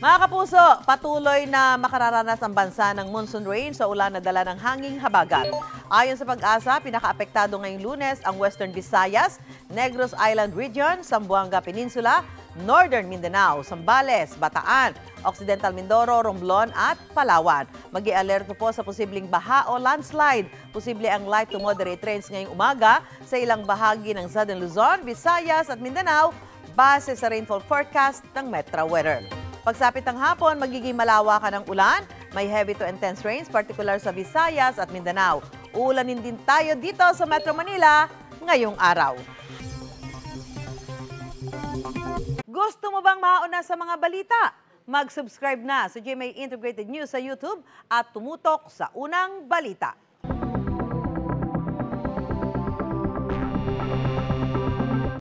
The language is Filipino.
Mga kapuso, patuloy na makararanas ang bansa ng monsoon rain sa ulan na dala ng hanging habagat. Ayon sa Pag-asa, pinakaapektado ngayong Lunes ang Western Visayas, Negros Island Region, Zamboanga Peninsula, Northern Mindanao, Zambales, Bataan, Occidental Mindoro, Romblon at Palawan. Mag-i-alerto po sa posibleng baha o landslide. Posible ang light to moderate rains ngayong umaga sa ilang bahagi ng Southern Luzon, Visayas at Mindanao base sa rainfall forecast ng Metro Weather. Pagsapit ng hapon, magiging malawakan ang ulan. May heavy to intense rains, particular sa Visayas at Mindanao. Uulanin din tayo dito sa Metro Manila ngayong araw. Gusto mo bang mauna sa mga balita? Mag-subscribe na sa GMA Integrated News sa YouTube at tumutok sa unang balita.